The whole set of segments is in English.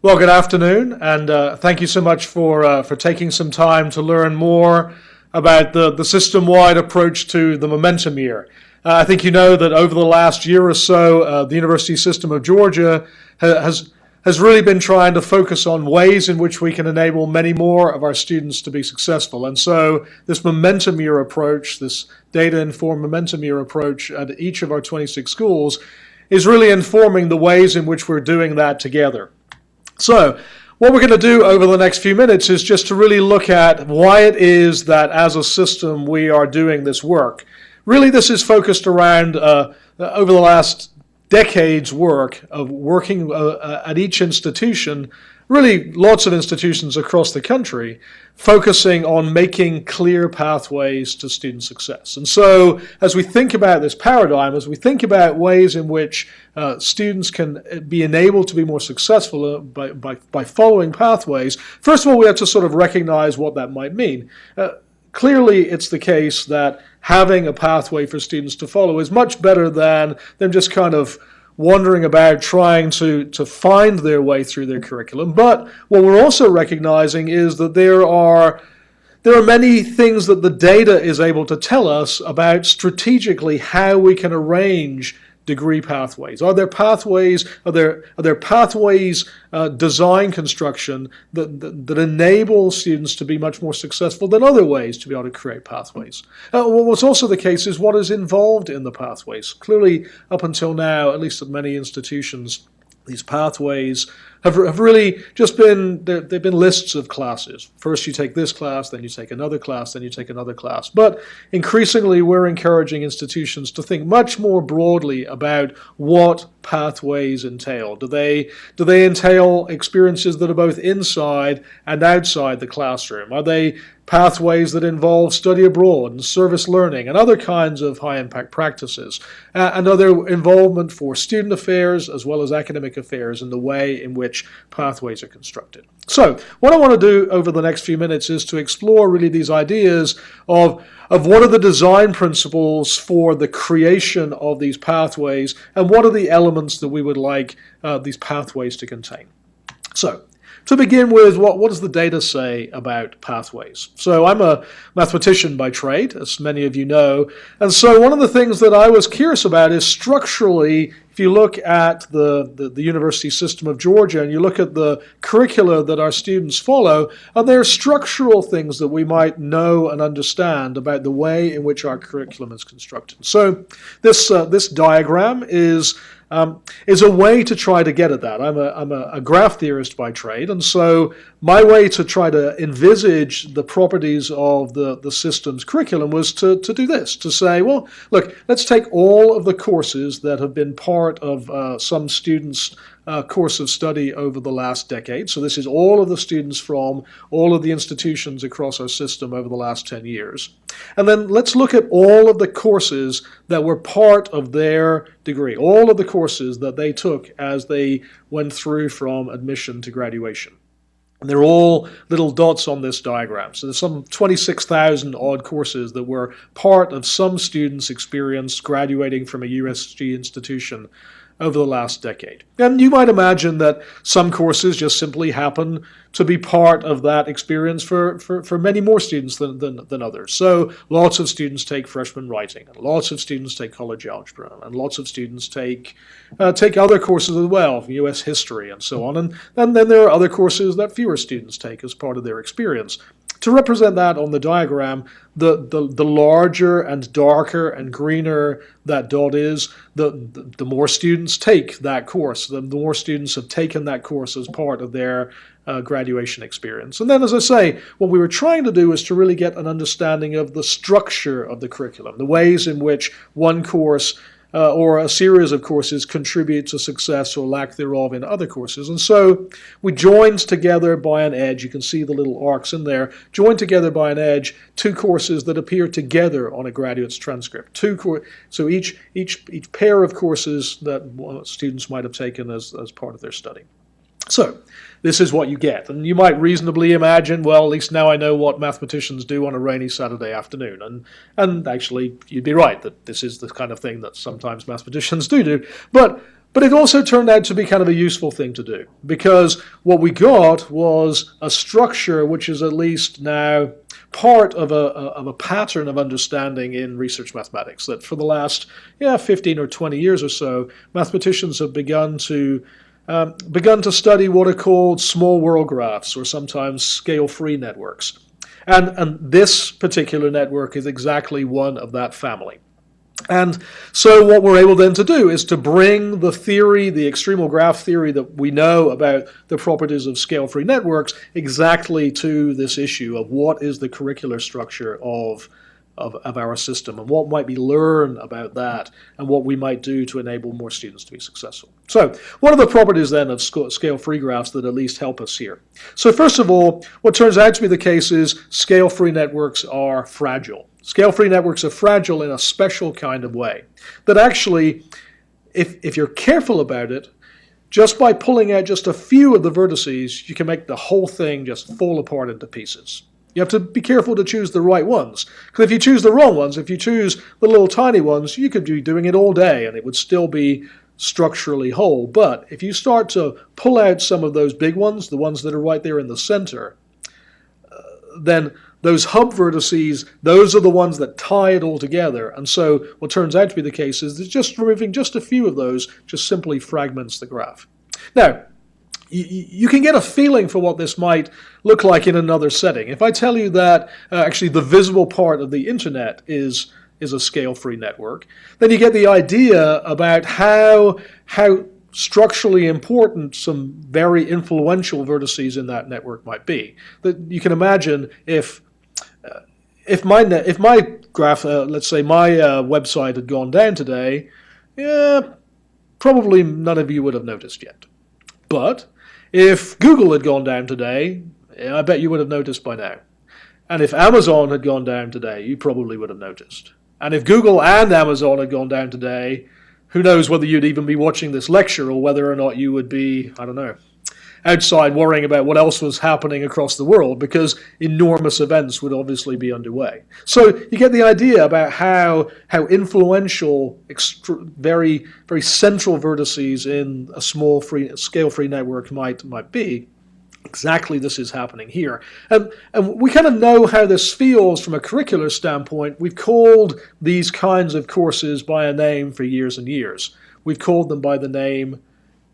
Well, good afternoon, and thank you so much for taking some time to learn more about the system-wide approach to the momentum year. I think you know that over the last year or so, the University System of Georgia has really been trying to focus on ways in which we can enable many more of our students to be successful. And so this momentum year approach, this data-informed momentum year approach at each of our 26 schools is really informing the ways in which we're doing that together. So what we're going to do over the next few minutes is just to really look at why it is that as a system we are doing this work. Really, this is focused around over the last decade's work of working at each institution, really lots of institutions across the country, focusing on making clear pathways to student success. And so as we think about this paradigm, as we think about ways in which students can be enabled to be more successful by following pathways, first of all, we have to sort of recognize what that might mean. Clearly, it's the case that having a pathway for students to follow is much better than them just kind of wandering about trying to find their way through their curriculum. But what we're also recognizing is that there are many things that the data is able to tell us about strategically how we can arrange degree pathways. Are there pathways design construction that enable students to be much more successful than other ways to be able to create pathways? What's also the case is what is involved in the pathways. Clearly, up until now, at least at many institutions, these pathways have really just been, they've been lists of classes. First you take this class, then you take another class, then you take another class. But increasingly we're encouraging institutions to think much more broadly about what pathways entail. Do they entail experiences that are both inside and outside the classroom? Are they pathways that involve study abroad and service learning and other kinds of high-impact practices? And are there involvement for student affairs as well as academic affairs in the way in which pathways are constructed? So what I want to do over the next few minutes is to explore really these ideas of what are the design principles for the creation of these pathways and what are the elements that we would like these pathways to contain. So to begin with, what does the data say about pathways? So I'm a mathematician by trade, as many of you know, and so one of the things that I was curious about is structurally, if you look at the University System of Georgia and you look at the curricula that our students follow, are there structural things that we might know and understand about the way in which our curriculum is constructed? So this diagram is a way to try to get at that. I'm a graph theorist by trade, and so my way to try to envisage the properties of the system's curriculum was to do this, to say, well, look, let's take all of the courses that have been part of some students' course of study over the last decade. So this is all of the students from all of the institutions across our system over the last 10 years. And then let's look at all of the courses that were part of their degree, all of the courses that they took as they went through from admission to graduation. And they're all little dots on this diagram. So there's some 26,000 odd courses that were part of some students' experience graduating from a USG institution over the last decade. And you might imagine that some courses just simply happen to be part of that experience for many more students than others. So lots of students take freshman writing, and lots of students take college algebra, and lots of students take other courses as well, US history and so on. And then there are other courses that fewer students take as part of their experience. To represent that on the diagram, the larger and darker and greener that dot is, the more students take that course, the more students have taken that course as part of their graduation experience. And then, as I say, what we were trying to do is to really get an understanding of the structure of the curriculum, the ways in which one course or a series of courses contribute to success or lack thereof in other courses. And so we joined together by an edge, you can see the little arcs in there, joined together by an edge two courses that appear together on a graduate's transcript. So each pair of courses that students might have taken as part of their study. So this is what you get. And you might reasonably imagine, well, at least now I know what mathematicians do on a rainy Saturday afternoon. And actually, you'd be right that this is the kind of thing that sometimes mathematicians do. But But it also turned out to be kind of a useful thing to do, because what we got was a structure which is at least now part of a pattern of understanding in research mathematics, that for the last 15 or 20 years or so, mathematicians have begun to study what are called small world graphs, or sometimes scale-free networks. And this particular network is exactly one of that family. And so what we're able then to do is to bring the theory, the extremal graph theory that we know about the properties of scale-free networks, exactly to this issue of what is the curricular structure of our system, and what might be learned about that, and what we might do to enable more students to be successful. So what are the properties then of scale-free graphs that at least help us here? So first of all, what turns out to be the case is scale-free networks are fragile. Scale-free networks are fragile in a special kind of way, that actually, if you're careful about it, just by pulling out just a few of the vertices, you can make the whole thing just fall apart into pieces. You have to be careful to choose the right ones, because if you choose the wrong ones, if you choose the little tiny ones, you could be doing it all day and it would still be structurally whole. But if you start to pull out some of those big ones, the ones that are right there in the center, then those hub vertices, those are the ones that tie it all together. And so what turns out to be the case is that just removing just a few of those just simply fragments the graph. Now, you can get a feeling for what this might look like in another setting. If I tell you that actually the visible part of the internet is a scale-free network, then you get the idea about how structurally important some very influential vertices in that network might be. That you can imagine if my graph, let's say my website had gone down today, probably none of you would have noticed yet. But if Google had gone down today, I bet you would have noticed by now. And if Amazon had gone down today, you probably would have noticed. And if Google and Amazon had gone down today, who knows whether you'd even be watching this lecture, or whether or not you would be, I don't know, outside worrying about what else was happening across the world, because enormous events would obviously be underway. So you get the idea about how influential, very, very central vertices in a small scale-free network might be. Exactly this is happening here. And we kind of know how this feels from a curricular standpoint. We've called these kinds of courses by a name for years and years. We've called them by the name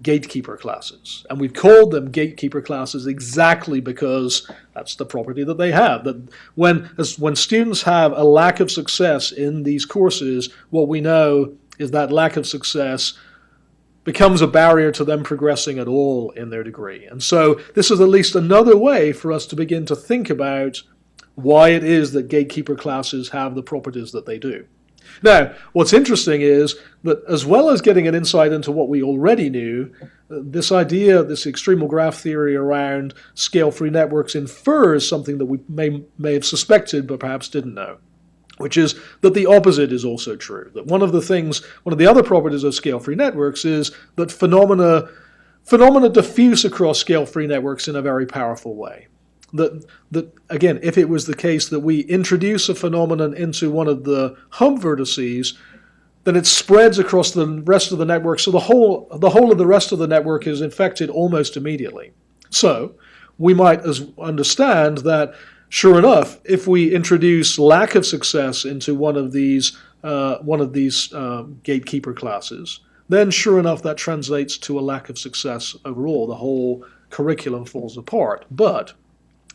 gatekeeper classes. And we've called them gatekeeper classes exactly because that's the property that they have. That when students have a lack of success in these courses, what we know is that lack of success becomes a barrier to them progressing at all in their degree. And so this is at least another way for us to begin to think about why it is that gatekeeper classes have the properties that they do. Now, what's interesting is that as well as getting an insight into what we already knew, this idea, this extremal graph theory around scale-free networks infers something that we may have suspected but perhaps didn't know, which is that the opposite is also true. That one of the other properties of scale-free networks is that phenomena diffuse across scale-free networks in a very powerful way. That again, if it was the case that we introduce a phenomenon into one of the hub vertices, then it spreads across the rest of the network, so the whole of the rest of the network is infected almost immediately. So we might understand that, sure enough, if we introduce lack of success into one of these gatekeeper classes, then sure enough that translates to a lack of success overall. The whole curriculum falls apart. But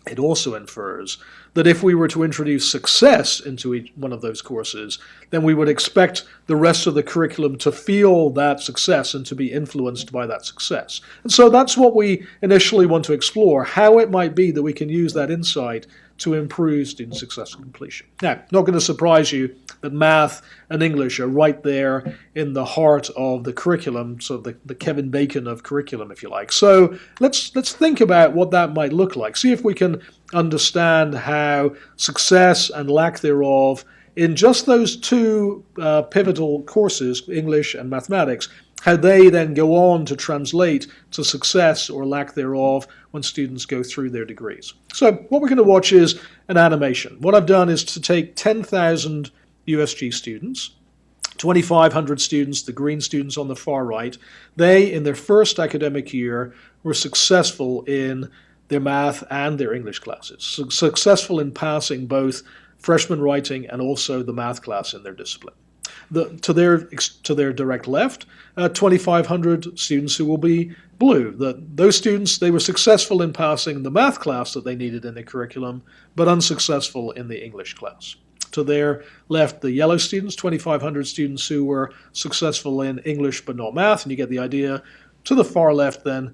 it also infers that if we were to introduce success into each one of those courses, then we would expect the rest of the curriculum to feel that success and to be influenced by that success. And so that's what we initially want to explore, how it might be that we can use that insight to improve student success and completion. Now, not going to surprise you that math and English are right there in the heart of the curriculum, so the Kevin Bacon of curriculum, if you like. So let's think about what that might look like. See if we can understand how success and lack thereof in just those two pivotal courses, English and mathematics, how they then go on to translate to success or lack thereof when students go through their degrees. So what we're going to watch is an animation. What I've done is to take 10,000 USG students, 2,500 students, the green students on the far right, they, in their first academic year, were successful in their math and their English classes, successful in passing both freshman writing and also the math class in their discipline. To their direct left, 2,500 students who will be blue. Those students, they were successful in passing the math class that they needed in their curriculum, but unsuccessful in the English class. To their left, the yellow students, 2,500 students who were successful in English but not math, and you get the idea. To the far left, then,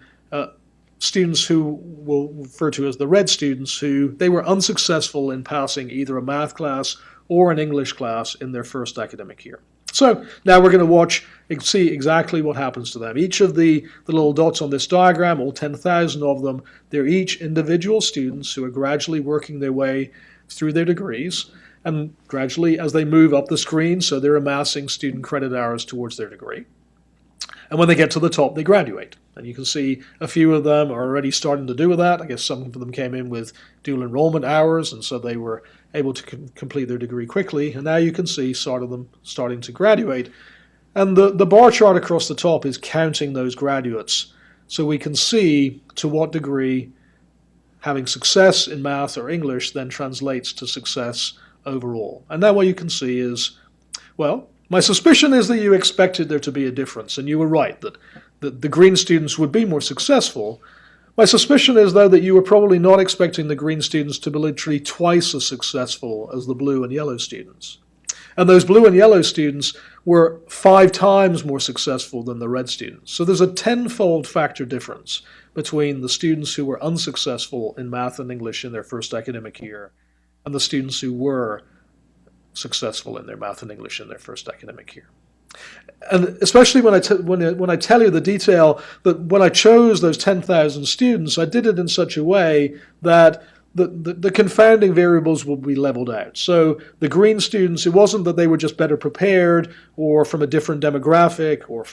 students who we'll refer to as the red students, who they were unsuccessful in passing either a math class or an English class in their first academic year. So now we're going to watch and see exactly what happens to them. Each of the little dots on this diagram, all 10,000 of them, they're each individual students who are gradually working their way through their degrees, and gradually as they move up the screen, so they're amassing student credit hours towards their degree. And when they get to the top, they graduate. And you can see a few of them are already starting to do that. I guess some of them came in with dual enrollment hours, and so they were able to complete their degree quickly. And now you can see sort of them starting to graduate. And the bar chart across the top is counting those graduates. So we can see to what degree having success in math or English then translates to success overall. And now what you can see is, well, my suspicion is that you expected there to be a difference, and you were right, that the green students would be more successful. My suspicion is, though, that you were probably not expecting the green students to be literally twice as successful as the blue and yellow students. And those blue and yellow students were 5 times more successful than the red students. So there's a 10-fold factor difference between the students who were unsuccessful in math and English in their first academic year and the students who were successful in their math and English in their first academic year. And especially when I tell you the detail that when I chose those 10,000 students, I did it in such a way that the confounding variables will be leveled out. So the green students, it wasn't that they were just better prepared or from a different demographic or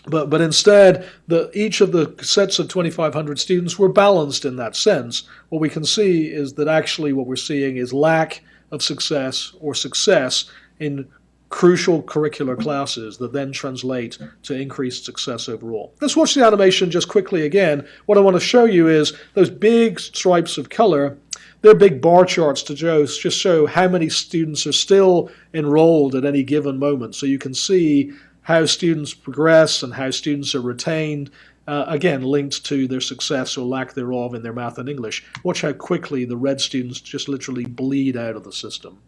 but instead each of the sets of 2,500 students were balanced in that sense. What we can see is that actually what we're seeing is lack of success or success in crucial curricular classes that then translate to increased success overall. Let's watch the animation just quickly again. What I want to show you is those big stripes of color. They're big bar charts to just show how many students are still enrolled at any given moment. So you can see how students progress and how students are retained, again, linked to their success or lack thereof in their math and English. Watch how quickly the red students just literally bleed out of the system.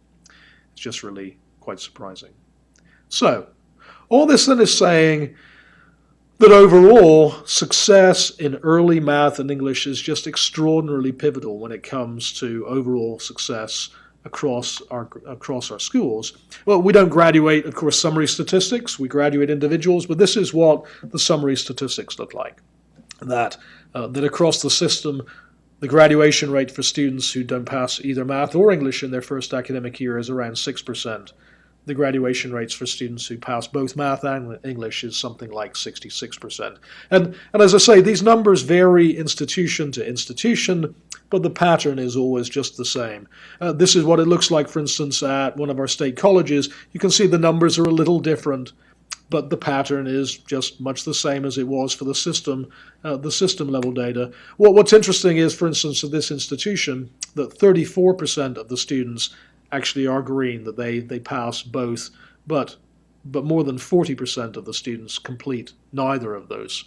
It's just really quite surprising. So, all this then is saying that overall, success in early math and English is just extraordinarily pivotal when it comes to overall success across our schools. Well, we don't graduate, of course, summary statistics. We graduate individuals, but this is what the summary statistics look like. That across the system, the graduation rate for students who don't pass either math or English in their first academic year is around 6%. The graduation rates for students who pass both math and English is something like 66%. And as I say, these numbers vary institution to institution, but the pattern is always just the same. This is what it looks like, for instance, at one of our state colleges. You can see the numbers are a little different, but the pattern is just much the same as it was for the system level data. What's interesting is, for instance, at this institution, that 34% of the students actually are green, that they pass both, but more than 40% of the students complete neither of those,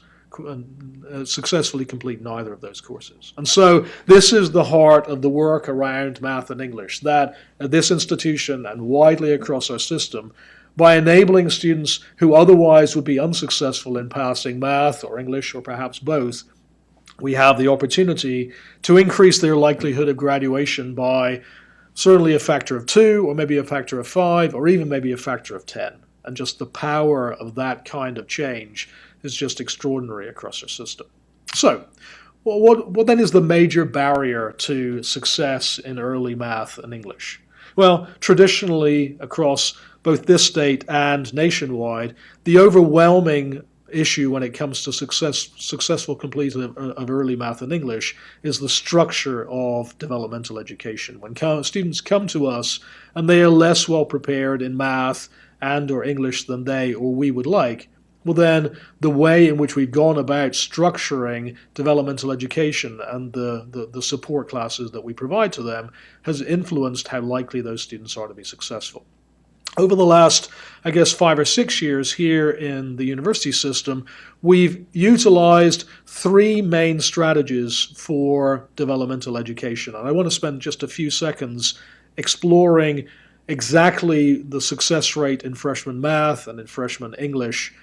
successfully complete neither of those courses. And so this is the heart of the work around math and English, that at this institution and widely across our system, by enabling students who otherwise would be unsuccessful in passing math or English or perhaps both, we have the opportunity to increase their likelihood of graduation by certainly a factor of 2, or maybe a factor of 5, or even maybe a factor of 10. And just the power of that kind of change is just extraordinary across our system. So, what then is the major barrier to success in early math and English? Well, traditionally, across both this state and nationwide, the overwhelming issue when it comes to successful completion of early math and English is the structure of developmental education. When students come to us and they are less well prepared in math and or English than they or we would like, well then the way in which we've gone about structuring developmental education and the support classes that we provide to them has influenced how likely those students are to be successful. Over the last, I guess, 5 or 6 years here in the university system, we've utilized 3 main strategies for developmental education. And I want to spend just a few seconds exploring exactly the success rate in freshman math and in freshman English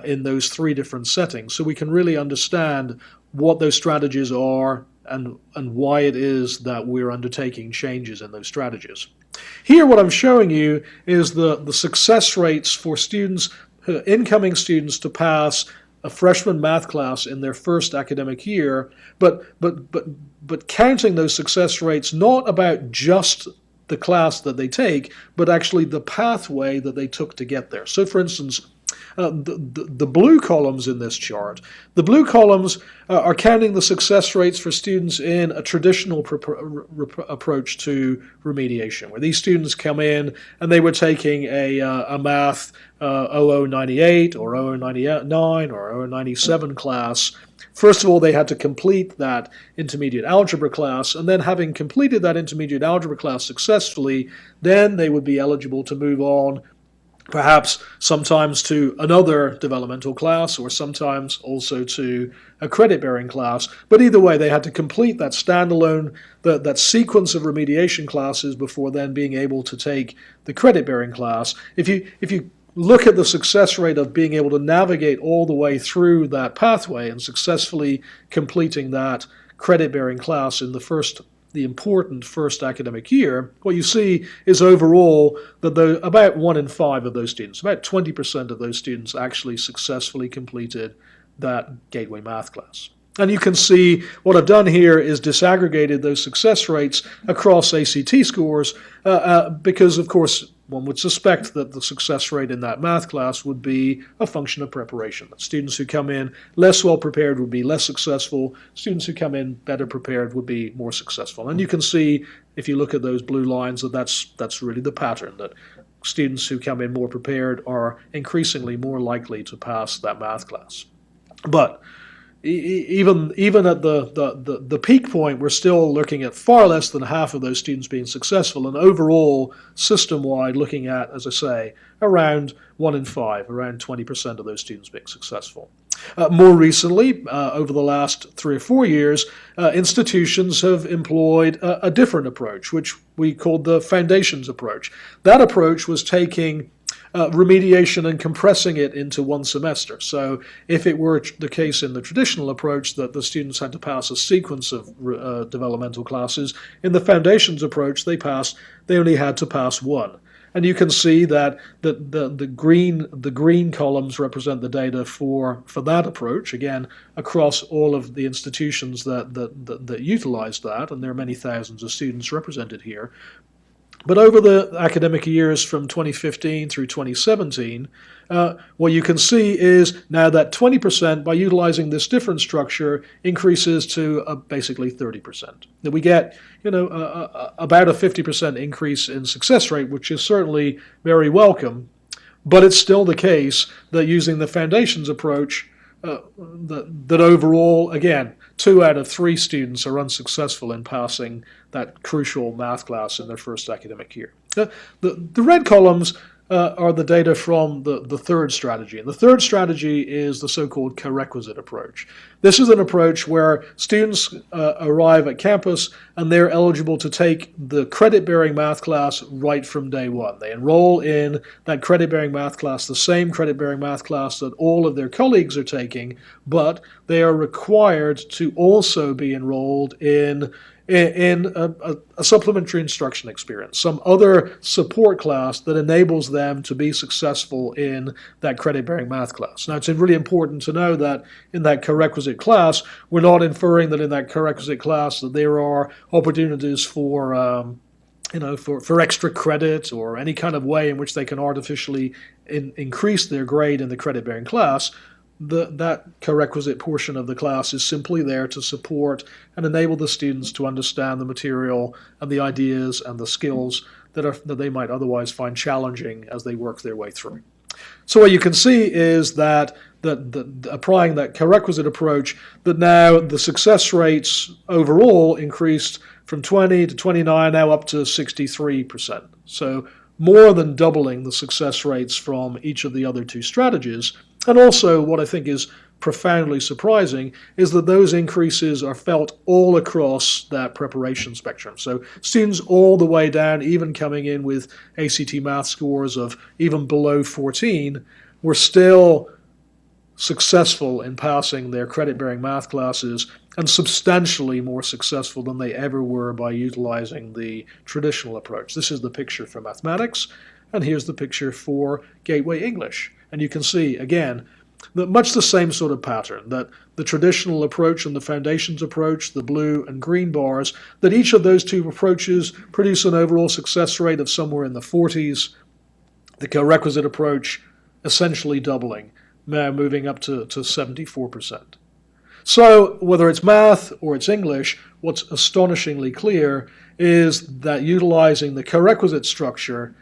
in those 3 different settings, so we can really understand what those strategies are and why it is that we're undertaking changes in those strategies. Here what I'm showing you is the success rates for students, incoming students, to pass a freshman math class in their first academic year, but counting those success rates not about just the class that they take, but actually the pathway that they took to get there. So for instance, the blue columns in this chart, the blue columns are counting the success rates for students in a traditional approach to remediation, where these students come in and they were taking a math 0098 or 0099 or 0097 class. First of all, they had to complete that intermediate algebra class, and then having completed that intermediate algebra class successfully, then they would be eligible to move on, perhaps sometimes to another developmental class, or sometimes also to a credit-bearing class. But either way, they had to complete that standalone, that sequence of remediation classes before then being able to take the credit-bearing class. If you look at the success rate of being able to navigate all the way through that pathway and successfully completing that credit-bearing class in the important first academic year, what you see is overall that about 1 in 5 of those students, about 20% of those students, actually successfully completed that gateway math class. And you can see what I've done here is disaggregated those success rates across ACT scores because, of course, one would suspect that the success rate in that math class would be a function of preparation. That students who come in less well prepared would be less successful. Students who come in better prepared would be more successful. And you can see, if you look at those blue lines, that that's really the pattern, that students who come in more prepared are increasingly more likely to pass that math class. But even at the peak point, we're still looking at far less than half of those students being successful, and overall, system-wide, looking at, as I say, around 1 in 5, around 20% of those students being successful. More recently, over the last 3 or 4 years, institutions have employed a different approach, which we called the foundations approach. That approach was taking remediation and compressing it into 1 semester. So if it were the case in the traditional approach that the students had to pass a sequence of developmental classes, in the foundations approach they only had to pass 1. And you can see that the green columns represent the data for that approach, again, across all of the institutions that utilized that, and there are many thousands of students represented here. But over the academic years from 2015 through 2017, what you can see is now that 20%, by utilizing this different structure, increases to basically 30%. That we get, about a 50% increase in success rate, which is certainly very welcome. But it's still the case that using the foundations approach, that overall, again, 2 out of 3 students are unsuccessful in passing that crucial math class in their first academic year. The red columns are the data from the third strategy. And the third strategy is the so-called co-requisite approach. This is an approach where students arrive at campus and they're eligible to take the credit-bearing math class right from day 1. They enroll in that credit-bearing math class, the same credit-bearing math class that all of their colleagues are taking, but they are required to also be enrolled in a supplementary instruction experience, some other support class that enables them to be successful in that credit-bearing math class. Now, it's really important to know that in that co-requisite class, we're not inferring that in that co-requisite class that there are opportunities for extra credit or any kind of way in which they can artificially increase their grade in the credit-bearing class. that co-requisite portion of the class is simply there to support and enable the students to understand the material and the ideas and the skills that they might otherwise find challenging as they work their way through. So what you can see is that applying that co-requisite approach, that now the success rates overall increased from 20 to 29, now up to 63%. So more than doubling the success rates from each of the other two strategies. And also what I think is profoundly surprising is that those increases are felt all across that preparation spectrum. So students all the way down, even coming in with ACT math scores of even below 14, were still successful in passing their credit-bearing math classes, and substantially more successful than they ever were by utilizing the traditional approach. This is the picture for mathematics, and here's the picture for Gateway English. And you can see, again, that much the same sort of pattern, that the traditional approach and the foundations approach, the blue and green bars, that each of those two approaches produce an overall success rate of somewhere in the 40s, the co-requisite approach essentially doubling, now moving up to 74%. So whether it's math or it's English, what's astonishingly clear is that utilizing the co-requisite structure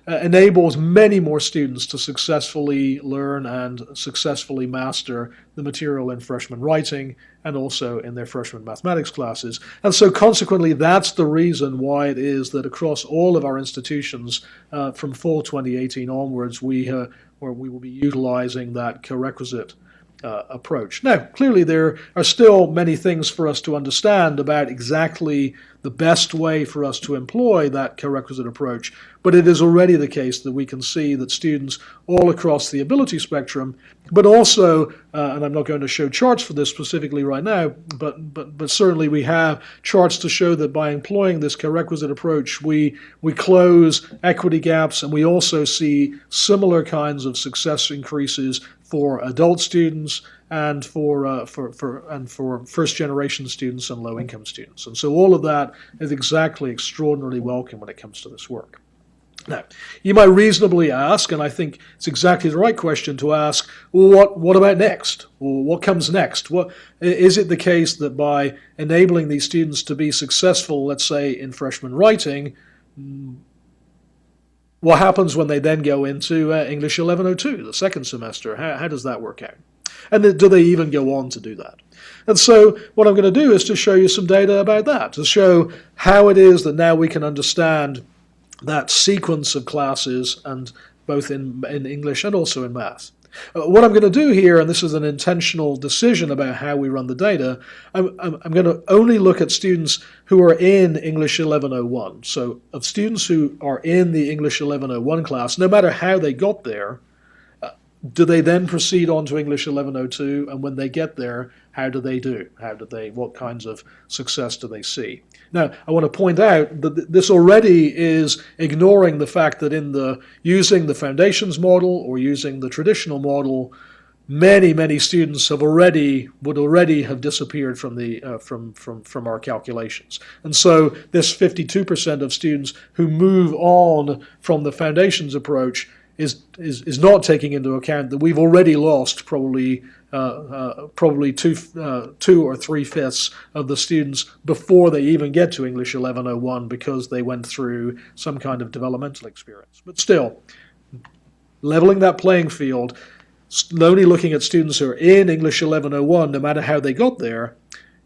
enables many more students to successfully learn and successfully master the material in freshman writing and also in their freshman mathematics classes. And so consequently, that's the reason why it is that across all of our institutions from fall 2018 onwards, we will be utilizing that co-requisite approach. Now, clearly there are still many things for us to understand about exactly the best way for us to employ that co-requisite approach, but it is already the case that we can see that students all across the ability spectrum, but also, and I'm not going to show charts for this specifically right now, but certainly we have charts to show that by employing this co-requisite approach, we close equity gaps, and we also see similar kinds of success increases for adult students and for first-generation students and low-income students. And so all of that is exactly extraordinarily welcome when it comes to this work. Now, you might reasonably ask, and I think it's exactly the right question to ask, well, what about next? Or what comes next? Is it the case that by enabling these students to be successful, let's say, in freshman writing, what happens when they then go into English 1102, the second semester? How does that work out? And do they even go on to do that? And so what I'm going to do is to show you some data about that, to show how it is that now we can understand that sequence of classes, and both in English and also in math. What I'm going to do here, and this is an intentional decision about how we run the data, I'm going to only look at students who are in English 1101. So of students who are in the English 1101 class, no matter how they got there, do they then proceed on to English 1102? And when they get there, how do they do? What kinds of success do they see? Now, I want to point out that this already is ignoring the fact that using the foundations model or using the traditional model, many students would already have disappeared from our calculations. And so this 52% of students who move on from the foundations approach is not taking into account that we've already lost probably 2 or 3/5 of the students before they even get to English 1101 because they went through some kind of developmental experience. But still, leveling that playing field, only looking at students who are in English 1101, no matter how they got there,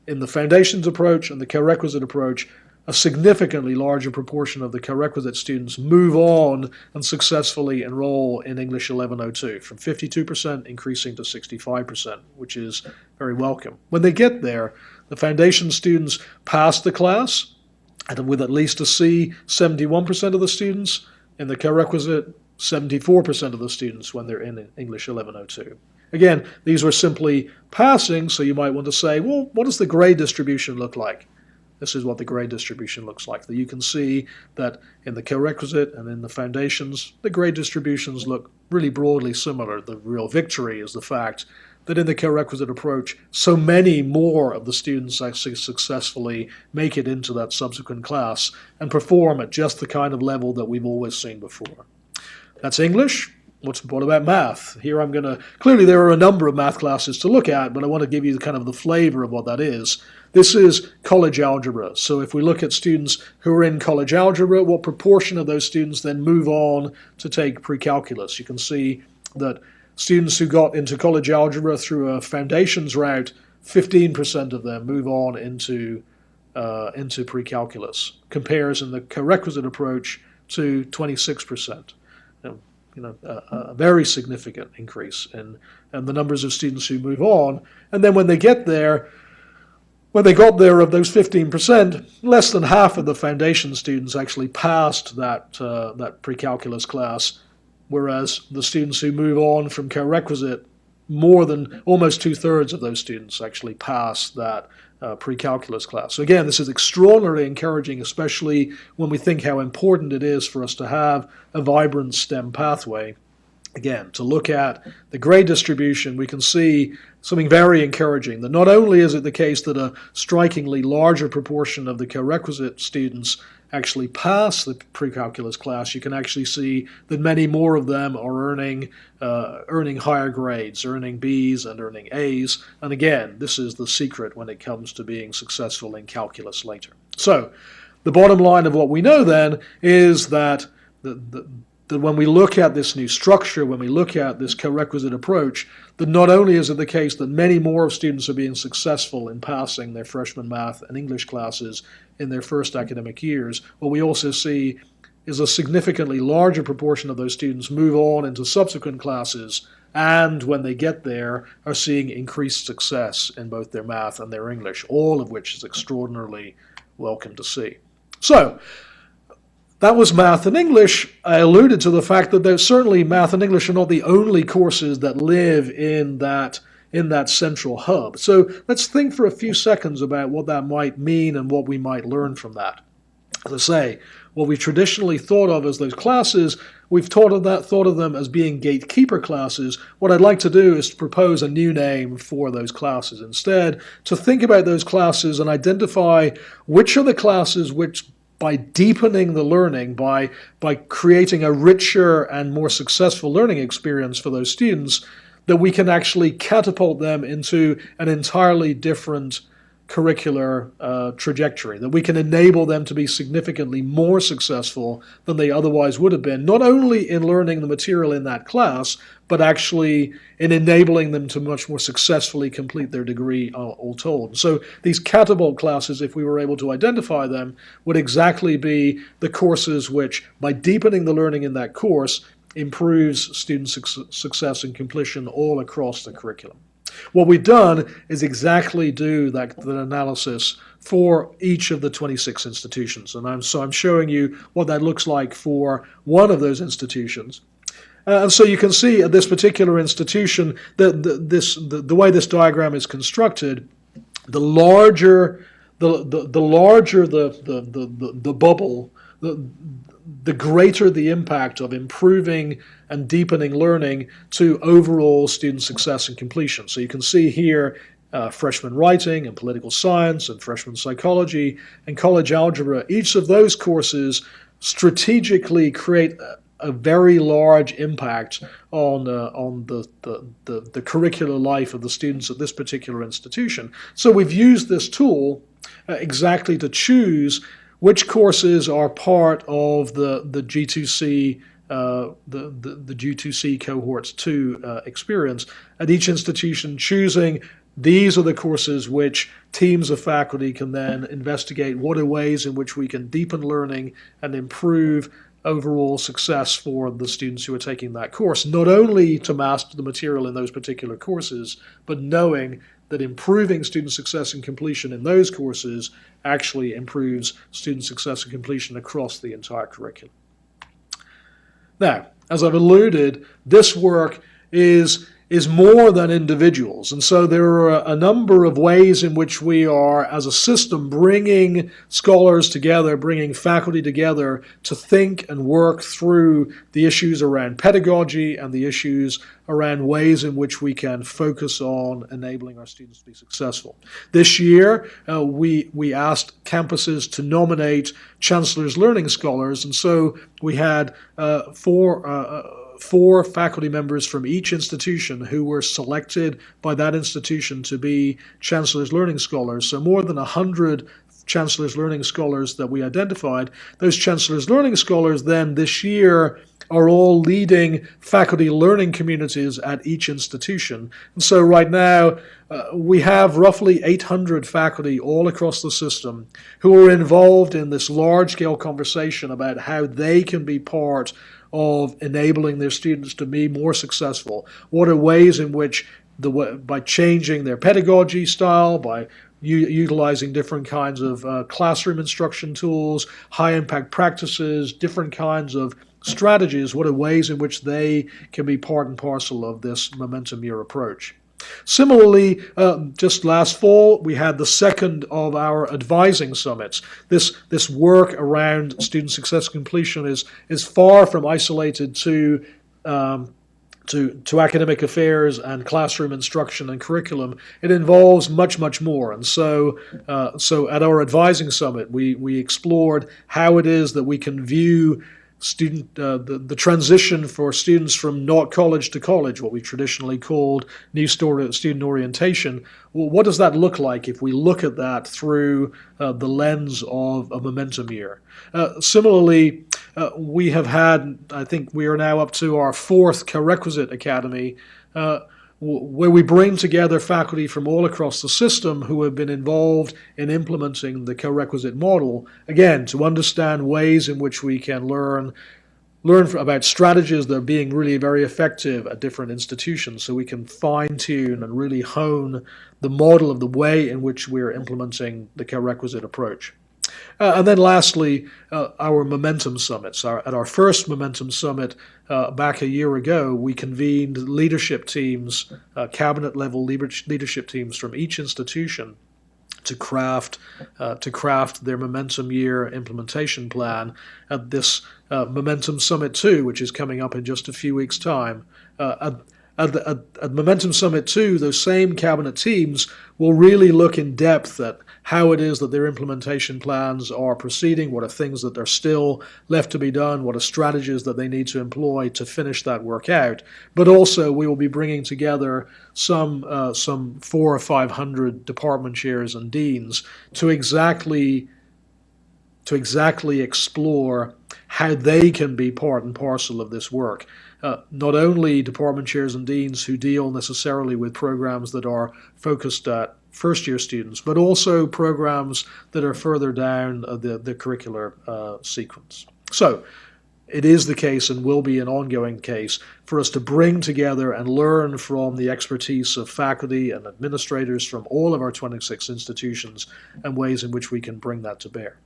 in the foundations approach and the co-requisite approach, a significantly larger proportion of the co-requisite students move on and successfully enroll in English 1102, from 52% increasing to 65%, which is very welcome. When they get there, the foundation students pass the class, and with at least a C, 71% of the students. In the co-requisite, 74% of the students when they're in English 1102. Again, these were simply passing, so you might want to say, well, what does the grade distribution look like? This is what the grade distribution looks like. You can see that in the co-requisite and in the foundations, the grade distributions look really broadly similar. The real victory is the fact that in the co-requisite approach, so many more of the students actually successfully make it into that subsequent class and perform at just the kind of level that we've always seen before. That's English. What about math? Here I'm going to, clearly there are a number of math classes to look at, but I want to give you kind of the flavor of what that is. This is college algebra. So if we look at students who are in college algebra, what proportion of those students then move on to take pre-calculus? You can see that students who got into college algebra through a foundations route, 15% of them move on into pre-calculus. Compares in the co-requisite approach to 26%. A very significant increase in the numbers of students who move on. And then when they got there, of those 15%, less than half of the foundation students actually passed that pre-calculus class, whereas the students who move on from co-requisite, more than almost 2/3 of those students actually pass that pre-calculus class. So again, this is extraordinarily encouraging, especially when we think how important it is for us to have a vibrant STEM pathway. Again, to look at the grade distribution, we can see something very encouraging, that not only is it the case that a strikingly larger proportion of the co-requisite students actually pass the pre-calculus class, you can actually see that many more of them are earning higher grades, earning B's and earning A's. And again, this is the secret when it comes to being successful in calculus later. So the bottom line of what we know then is that that when we look at this new structure, when we look at this co-requisite approach, that not only is it the case that many more students are being successful in passing their freshman math and English classes in their first academic years, what we also see is a significantly larger proportion of those students move on into subsequent classes, and when they get there are seeing increased success in both their math and their English, all of which is extraordinarily welcome to see. So, that was math and English. I alluded to the fact that there's certainly math and English are not the only courses that live in that central hub. So let's think for a few seconds about what that might mean and what we might learn from that. As I say, what we traditionally thought of as those classes, we've thought of them as being gatekeeper classes. What I'd like to do is to propose a new name for those classes instead, to think about those classes and identify which are the classes which, by deepening the learning, by creating a richer and more successful learning experience for those students, that we can actually catapult them into an entirely different curricular trajectory, that we can enable them to be significantly more successful than they otherwise would have been, not only in learning the material in that class, but actually in enabling them to much more successfully complete their degree, all told. So these catapult classes, if we were able to identify them, would exactly be the courses which, by deepening the learning in that course, improves student success and completion all across the curriculum. What we've done is exactly do that analysis for each of the 26 institutions. And I'm showing you what that looks like for one of those institutions. And so you can see at this particular institution that the way this diagram is constructed, the larger the bubble, the greater the impact of improving and deepening learning to overall student success and completion. So you can see here freshman writing and political science and freshman psychology and college algebra. Each of those courses strategically create a very large impact on the curricular life of the students at this particular institution. So we've used this tool exactly to choose which courses are part of the G2C the G2C cohorts 2 experience at each institution, choosing these are the courses which teams of faculty can then investigate what are ways in which we can deepen learning and improve overall success for the students who are taking that course, not only to master the material in those particular courses, but knowing that improving student success and completion in those courses actually improves student success and completion across the entire curriculum. Now, as I've alluded, this work is more than individuals. And so there are a number of ways in which we are, as a system, bringing scholars together, bringing faculty together to think and work through the issues around pedagogy and the issues around ways in which we can focus on enabling our students to be successful. This year, we asked campuses to nominate Chancellor's Learning Scholars, and so we had 4 faculty members from each institution who were selected by that institution to be Chancellor's Learning Scholars. So more than 100 Chancellor's Learning Scholars that we identified. Those Chancellor's Learning Scholars then this year are all leading faculty learning communities at each institution. And so right now we have roughly 800 faculty all across the system who are involved in this large-scale conversation about how they can be part of enabling their students to be more successful. What are ways in which, by changing their pedagogy style, by utilizing different kinds of classroom instruction tools, high-impact practices, different kinds of strategies, what are ways in which they can be part and parcel of this Momentum Year approach. Similarly, just last fall, we had the second of our advising summits. This work around student success completion is far from isolated to academic affairs and classroom instruction and curriculum. It involves much, much more. And so at our advising summit, we explored how it is that we can view the transition for students from not college to college, what we traditionally called new student orientation. Well, what does that look like if we look at that through the lens of a Momentum Year? Similarly, we have had, I think we are now up to our 4th co-requisite academy, where we bring together faculty from all across the system who have been involved in implementing the co-requisite model, again, to understand ways in which we can learn about strategies that are being really very effective at different institutions, so we can fine-tune and really hone the model of the way in which we're implementing the co-requisite approach. And then lastly, our Momentum Summits. At our first Momentum Summit back a year ago, we convened leadership teams, cabinet-level leadership teams from each institution to craft their Momentum Year implementation plan. At this Momentum Summit 2, which is coming up in just a few weeks' time, at Momentum Summit 2, those same cabinet teams will really look in depth at how it is that their implementation plans are proceeding, what are things that are still left to be done, what are strategies that they need to employ to finish that work out. But also we will be bringing together some 400 or 500 department chairs and deans to exactly explore how they can be part and parcel of this work. Not only department chairs and deans who deal necessarily with programs that are focused at first-year students, but also programs that are further down the curricular sequence. So it is the case and will be an ongoing case for us to bring together and learn from the expertise of faculty and administrators from all of our 26 institutions and ways in which we can bring that to bear.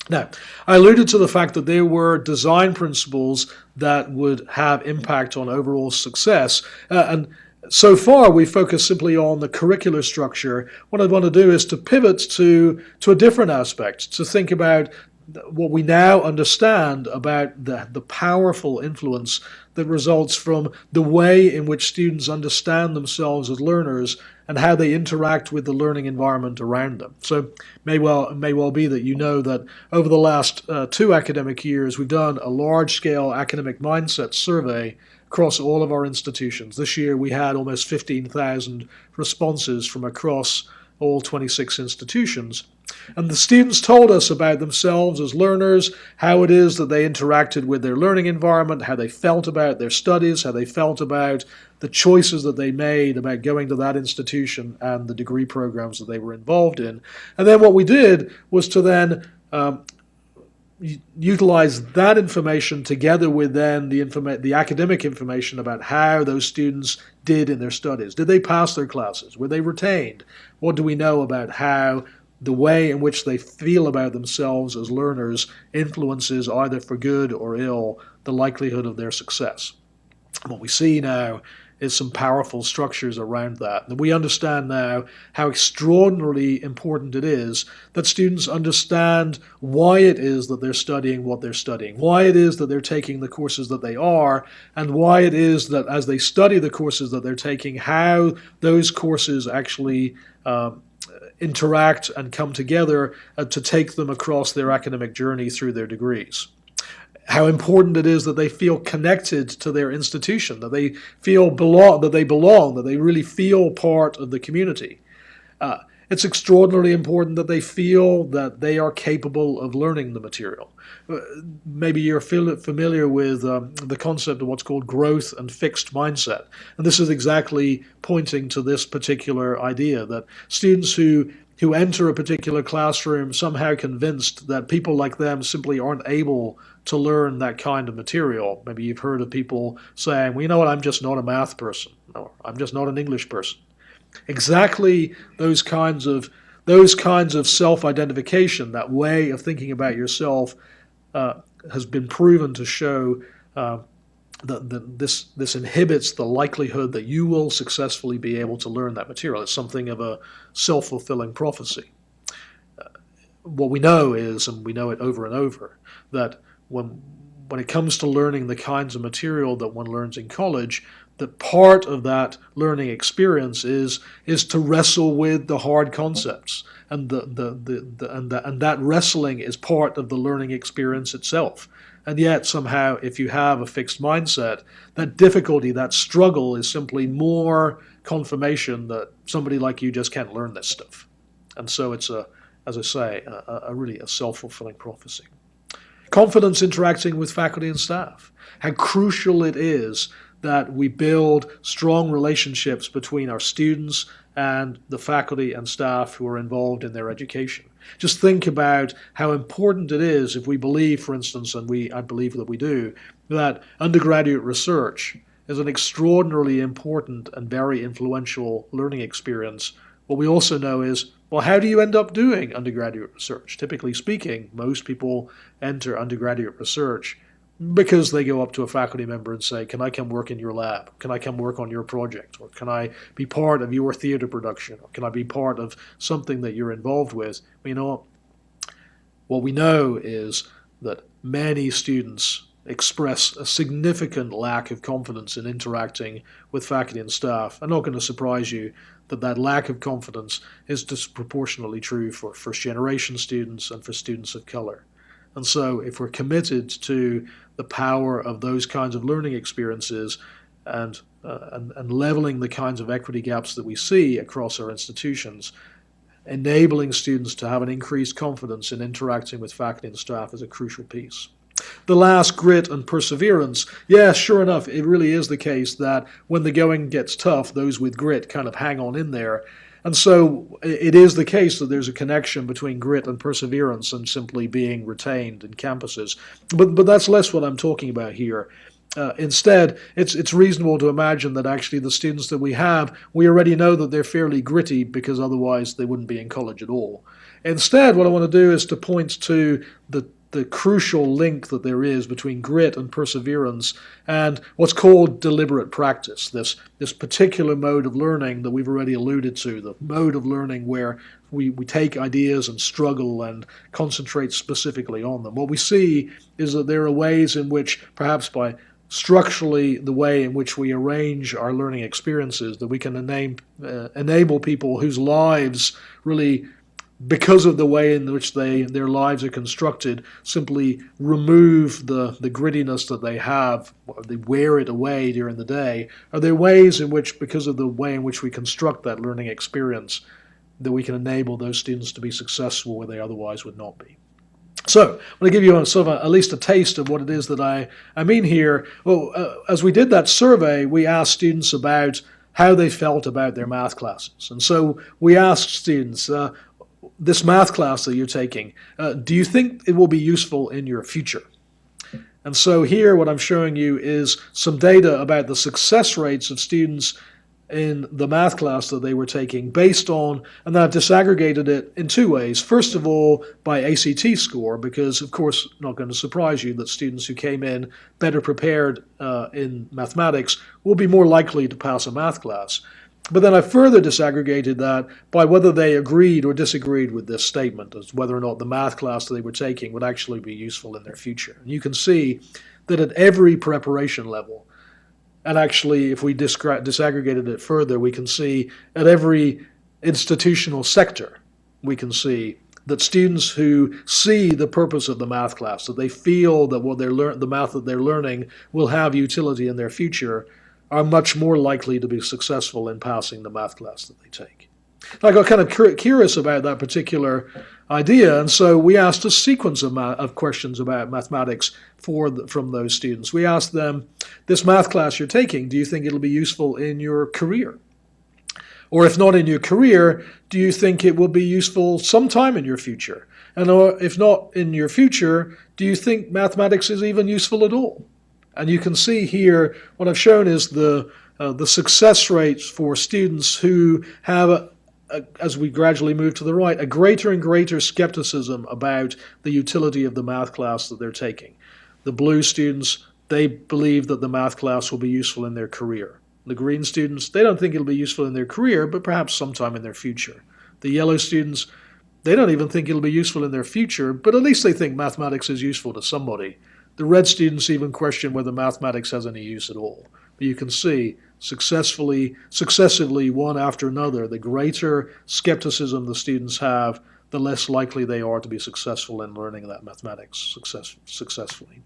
Now, I alluded to the fact that there were design principles that would have impact on overall success, and so far we focused simply on the curricular structure. What I want to do is to pivot to a different aspect, to think about what we now understand about the powerful influence that results from the way in which students understand themselves as learners and how they interact with the learning environment around them. So it may well be that you know that over the last 2 academic years we've done a large-scale academic mindset survey across all of our institutions. This year we had almost 15,000 responses from across all 26 institutions. And the students told us about themselves as learners, how it is that they interacted with their learning environment, how they felt about their studies, how they felt about the choices that they made about going to that institution and the degree programs that they were involved in. And then what we did was to then utilize that information together with then the academic information about how those students did in their studies. Did they pass their classes? Were they retained? What do we know about how the way in which they feel about themselves as learners influences, either for good or ill, the likelihood of their success? And what we see now is some powerful structures around that. And we understand now how extraordinarily important it is that students understand why it is that they're studying what they're studying, why it is that they're taking the courses that they are, and why it is that as they study the courses that they're taking, how those courses actually interact and come together to take them across their academic journey through their degrees. how important it is that they feel connected to their institution, that they feel belong, that they really feel part of the community. It's extraordinarily important that they feel that they are capable of learning the material. Maybe you're familiar with the concept of what's called growth and fixed mindset. And this is exactly pointing to this particular idea, that students who enter a particular classroom somehow convinced that people like them simply aren't able to learn that kind of material. Maybe you've heard of people saying, well, you know what, I'm just not a math person, or I'm just not an English person. Exactly those kinds of self-identification, that way of thinking about yourself, has been proven to show that this inhibits the likelihood that you will successfully be able to learn that material. It's something of a self-fulfilling prophecy. What we know is, and we know it over and over, that when it comes to learning the kinds of material that one learns in college, that part of that learning experience is to wrestle with the hard concepts, and that wrestling is part of the learning experience itself. And yet somehow, if you have a fixed mindset, that difficulty, that struggle, is simply more confirmation that somebody like you just can't learn this stuff. And so it's as I say, really a self-fulfilling prophecy. Confidence interacting with faculty and staff. How crucial it is that we build strong relationships between our students and the faculty and staff who are involved in their education. Just think about how important it is if we believe, for instance, and I believe that we do, that undergraduate research is an extraordinarily important and very influential learning experience. What we also know is, well, how do you end up doing undergraduate research? Typically speaking, most people enter undergraduate research because they go up to a faculty member and say, can I come work in your lab? Can I come work on your project? Or can I be part of your theater production? Or can I be part of something that you're involved with? Well, you know what we know is that many students express a significant lack of confidence in interacting with faculty and staff. I'm not going to surprise you that lack of confidence is disproportionately true for first-generation students and for students of color. And so if we're committed to the power of those kinds of learning experiences and leveling the kinds of equity gaps that we see across our institutions, enabling students to have an increased confidence in interacting with faculty and staff is a crucial piece. The last, grit and perseverance. Yeah, sure enough, it really is the case that when the going gets tough, those with grit kind of hang on in there. And so it is the case that there's a connection between grit and perseverance and simply being retained in campuses. But that's less what I'm talking about here. Instead, it's reasonable to imagine that actually the students that we have, we already know that they're fairly gritty because otherwise they wouldn't be in college at all. Instead, what I want to do is to point to the crucial link that there is between grit and perseverance and what's called deliberate practice, this particular mode of learning that we've already alluded to, the mode of learning where we take ideas and struggle and concentrate specifically on them. What we see is that there are ways in which, perhaps by structurally the way in which we arrange our learning experiences, that we can enable people whose lives really, because of the way in which their lives are constructed, simply remove the grittiness that they have, or they wear it away during the day. Are there ways in which, because of the way in which we construct that learning experience, that we can enable those students to be successful where they otherwise would not be? So I'm going to give you at least a taste of what it is that I mean here. Well, as we did that survey, we asked students about how they felt about their math classes. And so we asked students, this math class that you're taking, do you think it will be useful in your future? And so here what I'm showing you is some data about the success rates of students in the math class that they were taking based on, and then I've disaggregated it in two ways. First of all, by ACT score, because of course, not going to surprise you that students who came in better prepared in mathematics will be more likely to pass a math class. But then I further disaggregated that by whether they agreed or disagreed with this statement, as whether or not the math class that they were taking would actually be useful in their future. And you can see that at every preparation level, and actually if we disaggregated it further, we can see at every institutional sector, we can see that students who see the purpose of the math class, that they feel that what the math that they're learning will have utility in their future, are much more likely to be successful in passing the math class that they take. I got kind of curious about that particular idea, and so we asked a sequence of questions about mathematics from those students. We asked them, this math class you're taking, do you think it'll be useful in your career? Or if not in your career, do you think it will be useful sometime in your future? And if not in your future, do you think mathematics is even useful at all? And you can see here, what I've shown is the success rates for students who have, as we gradually move to the right, a greater and greater skepticism about the utility of the math class that they're taking. The blue students, they believe that the math class will be useful in their career. The green students, they don't think it'll be useful in their career, but perhaps sometime in their future. The yellow students, they don't even think it'll be useful in their future, but at least they think mathematics is useful to somebody. The red students even question whether mathematics has any use at all. But you can see successively, one after another, the greater skepticism the students have, the less likely they are to be successful in learning that mathematics successfully.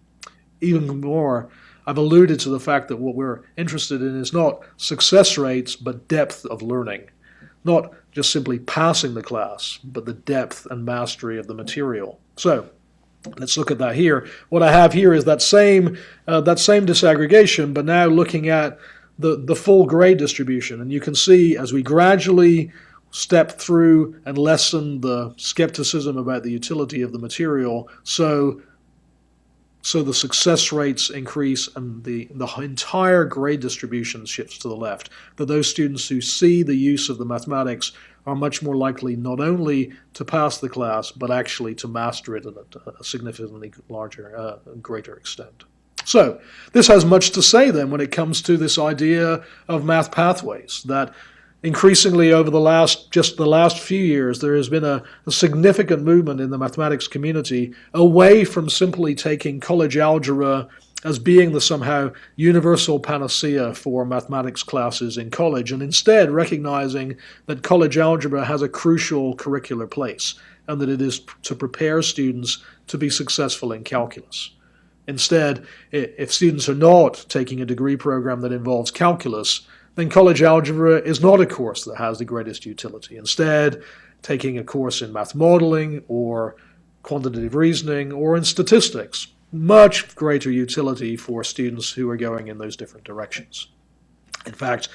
Even more, I've alluded to the fact that what we're interested in is not success rates, but depth of learning. Not just simply passing the class, but the depth and mastery of the material. So, let's look at that here. What I have here is that same disaggregation, but now looking at the full grade distribution. And you can see as we gradually step through and lessen the skepticism about the utility of the material, so the success rates increase and the entire grade distribution shifts to the left. That those students who see the use of the mathematics are much more likely not only to pass the class, but actually to master it at a significantly greater extent. So this has much to say then when it comes to this idea of math pathways, that increasingly over the last few years, there has been a significant movement in the mathematics community away from simply taking college algebra as being the somehow universal panacea for mathematics classes in college, and instead recognizing that college algebra has a crucial curricular place, and that it is to prepare students to be successful in calculus. Instead, if students are not taking a degree program that involves calculus, then college algebra is not a course that has the greatest utility. Instead, taking a course in math modeling or quantitative reasoning or in statistics, much greater utility for students who are going in those different directions. In fact,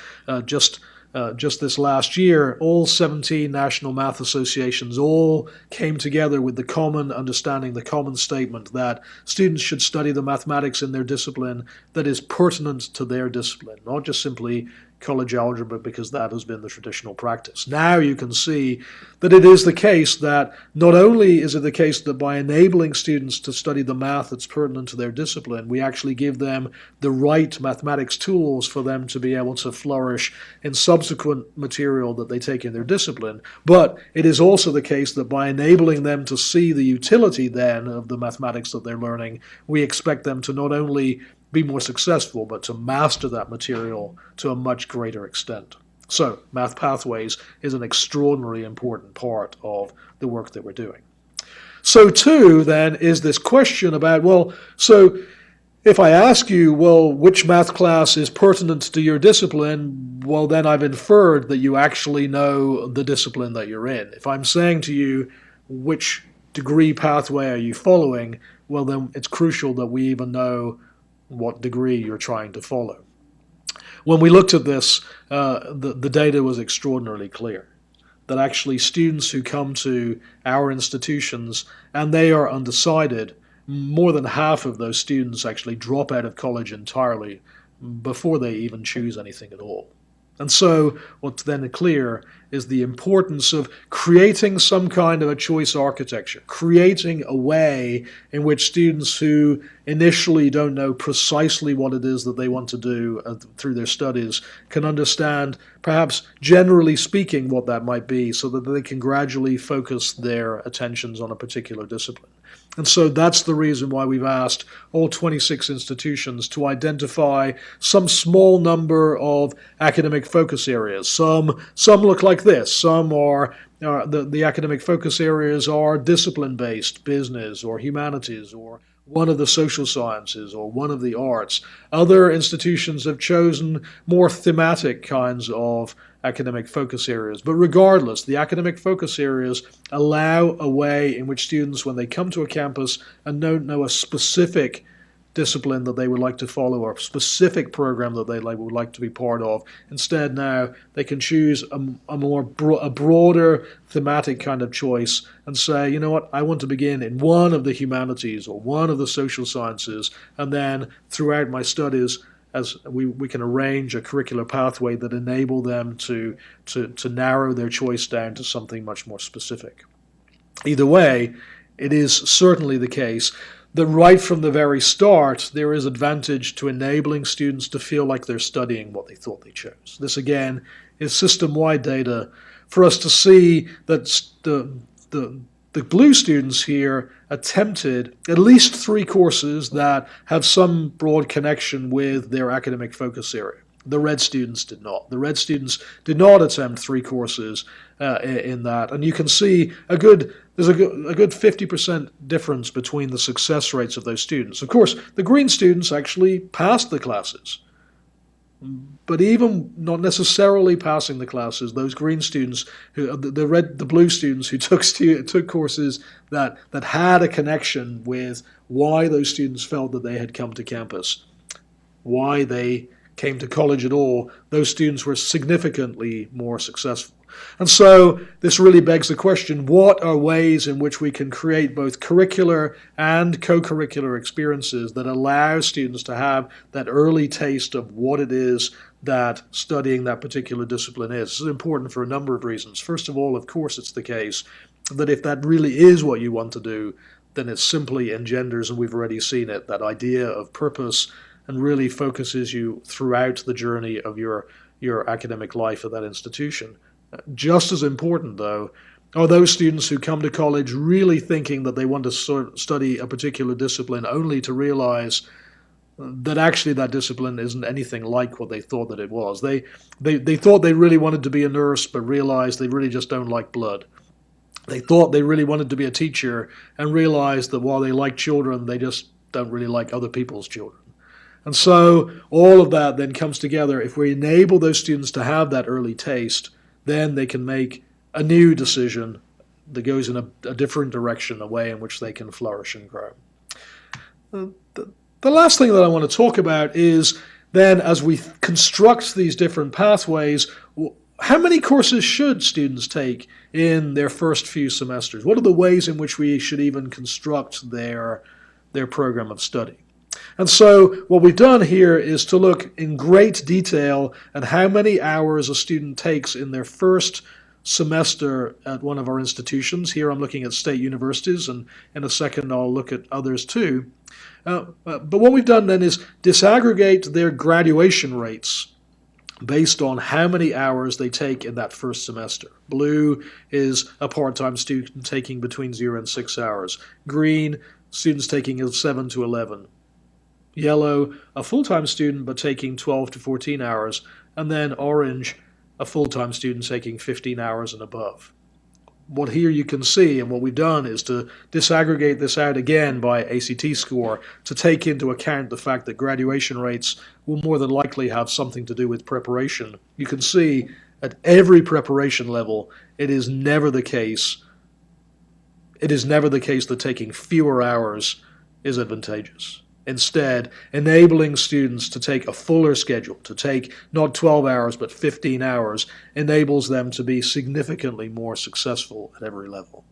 just this last year, all 17 national math associations all came together with the common understanding, the common statement that students should study the mathematics in their discipline that is pertinent to their discipline, not just simply college algebra because that has been the traditional practice. Now you can see that it is the case that not only is it the case that by enabling students to study the math that's pertinent to their discipline, we actually give them the right mathematics tools for them to be able to flourish in subsequent material that they take in their discipline, but it is also the case that by enabling them to see the utility then of the mathematics that they're learning, we expect them to not only be more successful, but to master that material to a much greater extent. So, Math Pathways is an extraordinarily important part of the work that we're doing. So too, then, is this question about, well, so if I ask you, well, which math class is pertinent to your discipline, well, then I've inferred that you actually know the discipline that you're in. If I'm saying to you, which degree pathway are you following, well, then it's crucial that we even know what degree you're trying to follow. When we looked at this, the data was extraordinarily clear, that actually students who come to our institutions and they are undecided, more than half of those students actually drop out of college entirely before they even choose anything at all. And so what's then clear is the importance of creating some kind of a choice architecture, creating a way in which students who initially don't know precisely what it is that they want to do through their studies can understand, perhaps generally speaking, what that might be so that they can gradually focus their attentions on a particular discipline. And so that's the reason why we've asked all 26 institutions to identify some small number of academic focus areas. Some look like this. Some are the academic focus areas are discipline-based, business or humanities, or one of the social sciences, or one of the arts. Other institutions have chosen more thematic kinds of academic focus areas. But regardless, the academic focus areas allow a way in which students, when they come to a campus and don't know a specific discipline that they would like to follow or a specific program that they would like to be part of. Instead, now they can choose a broader thematic kind of choice and say, you know what, I want to begin in one of the humanities or one of the social sciences, and then throughout my studies, as we can arrange a curricular pathway that enable them to narrow their choice down to something much more specific. Either way, it is certainly the case that right from the very start, there is advantage to enabling students to feel like they're studying what they thought they chose. This, again, is system-wide data for us to see that the blue students here attempted at least 3 courses that have some broad connection with their academic focus area. The red students did not. The red students did not attempt 3 courses in that. And you can see there's a good 50% difference between the success rates of those students. Of course, the green students actually passed the classes. But even not necessarily passing the classes, those green students, the blue students who took courses that had a connection with why those students felt that they had come to campus, why they came to college at all, those students were significantly more successful. And so this really begs the question, what are ways in which we can create both curricular and co-curricular experiences that allow students to have that early taste of what it is that studying that particular discipline is? This is important for a number of reasons. First of all, of course, it's the case that if that really is what you want to do, then it simply engenders, and we've already seen it, that idea of purpose, and really focuses you throughout the journey of your academic life at that institution. Just as important, though, are those students who come to college really thinking that they want to study a particular discipline only to realize that actually that discipline isn't anything like what they thought that it was. They thought they really wanted to be a nurse, but realized they really just don't like blood. They thought they really wanted to be a teacher and realized that while they like children, they just don't really like other people's children. And so all of that then comes together. If we enable those students to have that early taste, then they can make a new decision that goes in a different direction, a way in which they can flourish and grow. The last thing that I want to talk about is then, as we construct these different pathways, how many courses should students take in their first few semesters? What are the ways in which we should even construct their program of study? And so what we've done here is to look in great detail at how many hours a student takes in their first semester at one of our institutions. Here I'm looking at state universities, and in a second I'll look at others too. But what we've done then is disaggregate their graduation rates based on how many hours they take in that first semester. Blue is a part-time student taking between 0 and 6 hours. Green, students taking 7 to 11. Yellow, a full-time student but taking 12 to 14 hours. And then orange, a full-time student taking 15 hours and above. What here you can see, and what we've done, is to disaggregate this out again by ACT score to take into account the fact that graduation rates will more than likely have something to do with preparation. You can see at every preparation level, it is never the case that taking fewer hours is advantageous. Instead, enabling students to take a fuller schedule, to take not 12 hours but 15 hours, enables them to be significantly more successful at every level.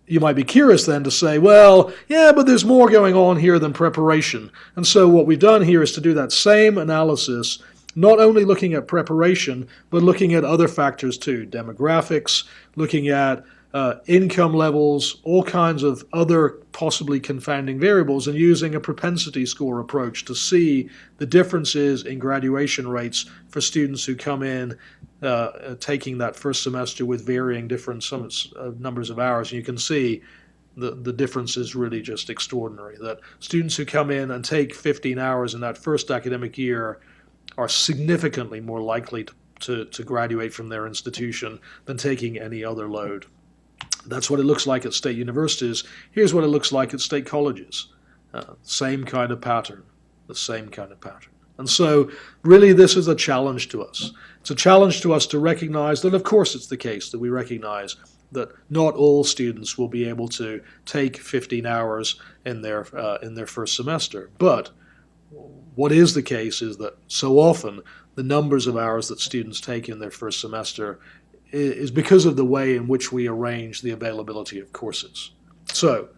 You might be curious then to say, well, yeah, but there's more going on here than preparation. And so what we've done here is to do that same analysis, not only looking at preparation, but looking at other factors too, demographics, looking at income levels, all kinds of other possibly confounding variables, and using a propensity score approach to see the differences in graduation rates for students who come in taking that first semester with varying different numbers of hours. And you can see the difference is really just extraordinary, that students who come in and take 15 hours in that first academic year are significantly more likely to graduate from their institution than taking any other load. That's what it looks like at state universities. Here's what it looks like at state colleges. Same kind of pattern, the same kind of pattern. And so really this is a challenge to us. It's a challenge to us to recognize that of course it's the case that we recognize that not all students will be able to take 15 hours in their first semester. But what is the case is that so often the numbers of hours that students take in their first semester is because of the way in which we arrange the availability of courses. So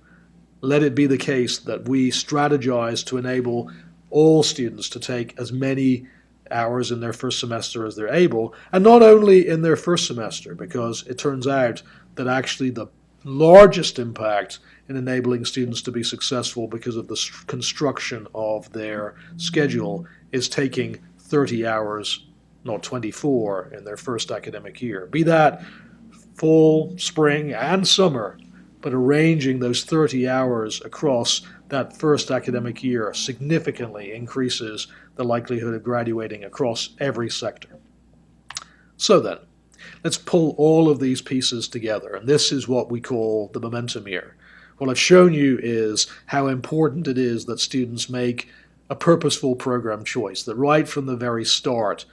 let it be the case that we strategize to enable all students to take as many hours in their first semester as they're able, and not only in their first semester, because it turns out that actually the largest impact in enabling students to be successful because of the construction of their schedule is taking 30 hours, not 24, in their first academic year. Be that fall, spring, and summer, but arranging those 30 hours across that first academic year significantly increases the likelihood of graduating across every sector. So then, let's pull all of these pieces together, and this is what we call the momentum year. What I've shown you is how important it is that students make a purposeful program choice, that right from the very start,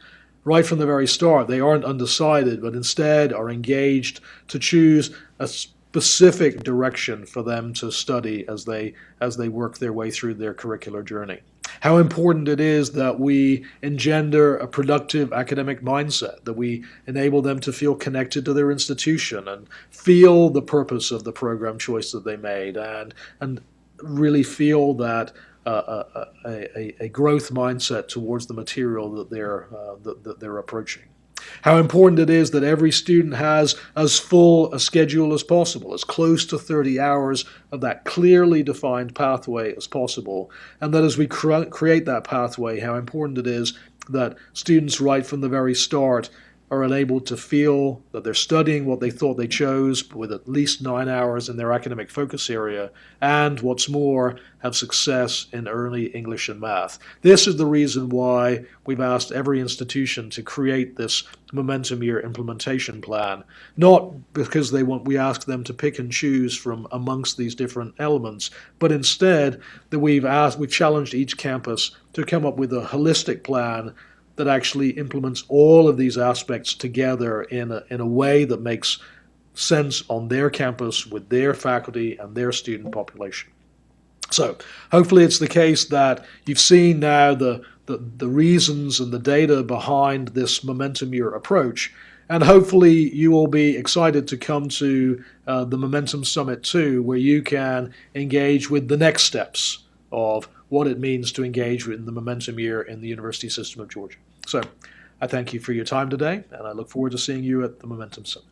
they aren't undecided, but instead are engaged to choose a specific direction for them to study as they work their way through their curricular journey. How important it is that we engender a productive academic mindset, that we enable them to feel connected to their institution and feel the purpose of the program choice that they made, and really feel that a growth mindset towards the material that they're approaching. How important it is that every student has as full a schedule as possible, as close to 30 hours of that clearly defined pathway as possible, and that as we create that pathway, how important it is that students right from the very start are enabled to feel that they're studying what they thought they chose with at least 9 hours in their academic focus area, and what's more, have success in early English and math. This is the reason why we've asked every institution to create this momentum year implementation plan, not because we ask them to pick and choose from amongst these different elements, but instead that we've challenged each campus to come up with a holistic plan that actually implements all of these aspects together in a way that makes sense on their campus with their faculty and their student population. So hopefully it's the case that you've seen now the reasons and the data behind this momentum year approach, and hopefully you will be excited to come to the Momentum Summit 2, where you can engage with the next steps of what it means to engage in the momentum year in the University System of Georgia. So I thank you for your time today, and I look forward to seeing you at the Momentum Summit.